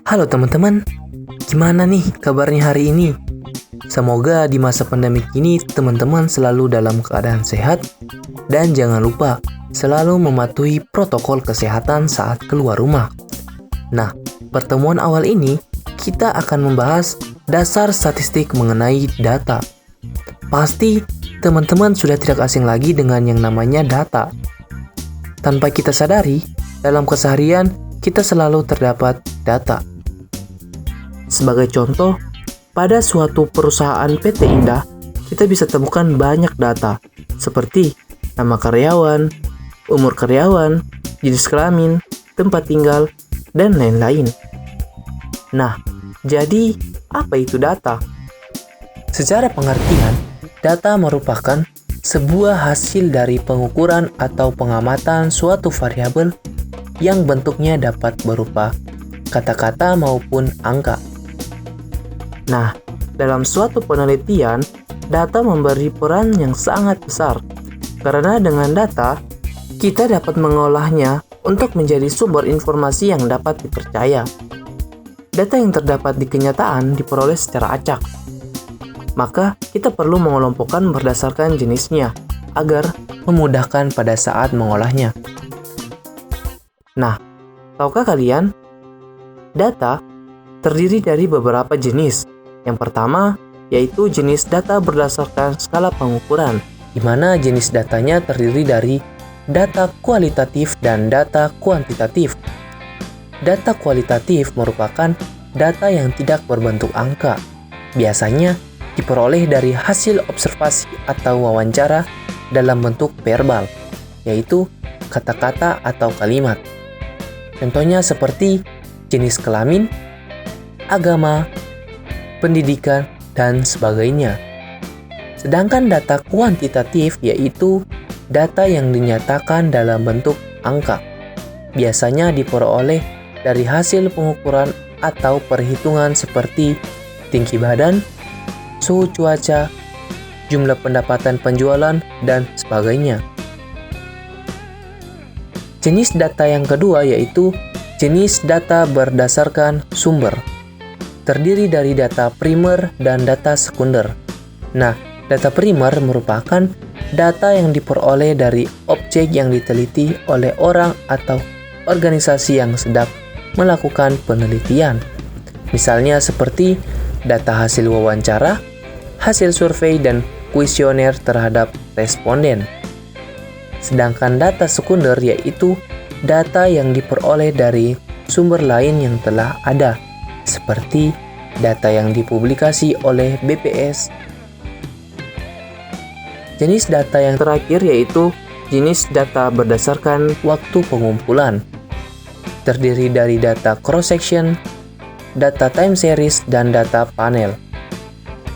Halo teman-teman, gimana nih kabarnya hari ini? Semoga di masa pandemi ini teman-teman selalu dalam keadaan sehat dan jangan lupa selalu mematuhi protokol kesehatan saat keluar rumah. Nah, pertemuan awal ini kita akan membahas dasar statistik mengenai data. Pasti teman-teman sudah tidak asing lagi dengan yang namanya data. Tanpa kita sadari, dalam keseharian kita selalu terdapat data. Sebagai contoh, pada suatu perusahaan PT Indah, kita bisa temukan banyak data seperti nama karyawan, umur karyawan, jenis kelamin, tempat tinggal, dan lain-lain. Nah, jadi apa itu data? Secara pengertian, data merupakan sebuah hasil dari pengukuran atau pengamatan suatu variabel yang bentuknya dapat berupa kata-kata maupun angka. Nah, dalam suatu penelitian, data memberi peran yang sangat besar karena dengan data, kita dapat mengolahnya untuk menjadi sumber informasi yang dapat dipercaya. Data yang terdapat di kenyataan diperoleh secara acak. Maka, kita perlu mengelompokkan berdasarkan jenisnya agar memudahkan pada saat mengolahnya. Nah, tahukah kalian? Data terdiri dari beberapa jenis. Yang pertama, yaitu jenis data berdasarkan skala pengukuran, di mana jenis datanya terdiri dari data kualitatif dan data kuantitatif. Data kualitatif merupakan data yang tidak berbentuk angka. Biasanya diperoleh dari hasil observasi atau wawancara dalam bentuk verbal, yaitu kata-kata atau kalimat. Contohnya seperti jenis kelamin, agama, pendidikan, dan sebagainya. Sedangkan data kuantitatif yaitu data yang dinyatakan dalam bentuk angka. Biasanya diperoleh dari hasil pengukuran atau perhitungan seperti tinggi badan, suhu cuaca, jumlah pendapatan penjualan, dan sebagainya. Jenis data yang kedua yaitu jenis data berdasarkan sumber. Terdiri dari data primer dan data sekunder. Nah, data primer merupakan data yang diperoleh dari objek yang diteliti oleh orang atau organisasi yang sedang melakukan penelitian. Misalnya seperti data hasil wawancara, hasil survei, dan kuesioner terhadap responden. Sedangkan data sekunder yaitu data yang diperoleh dari sumber lain yang telah ada, seperti data yang dipublikasi oleh BPS. Jenis data yang terakhir yaitu jenis data berdasarkan waktu pengumpulan. Terdiri dari data cross-section, data time series, dan data panel.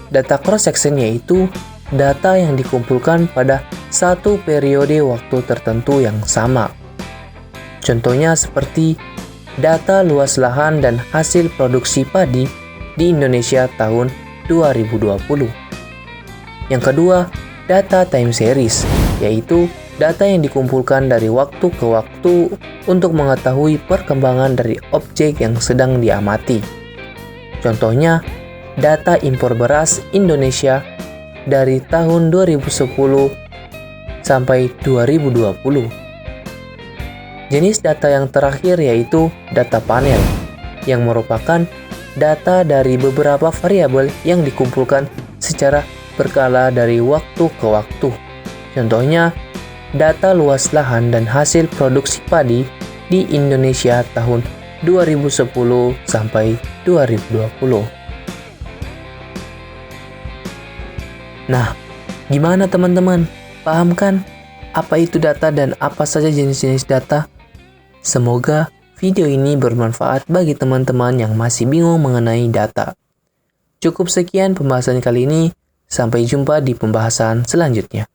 Data cross-section yaitu data yang dikumpulkan pada satu periode waktu tertentu yang sama. Contohnya seperti data luas lahan dan hasil produksi padi di Indonesia tahun 2020. Yang kedua, data time series, yaitu data yang dikumpulkan dari waktu ke waktu untuk mengetahui perkembangan dari objek yang sedang diamati. Contohnya, data impor beras Indonesia dari tahun 2010 sampai 2020. Jenis data yang terakhir yaitu data panel, yang merupakan data dari beberapa variabel yang dikumpulkan secara berkala dari waktu ke waktu. Contohnya, data luas lahan dan hasil produksi padi di Indonesia tahun 2010 sampai 2020. Nah, gimana teman-teman? Paham kan apa itu data dan apa saja jenis-jenis data? Semoga video ini bermanfaat bagi teman-teman yang masih bingung mengenai data. Cukup sekian pembahasan kali ini, sampai jumpa di pembahasan selanjutnya.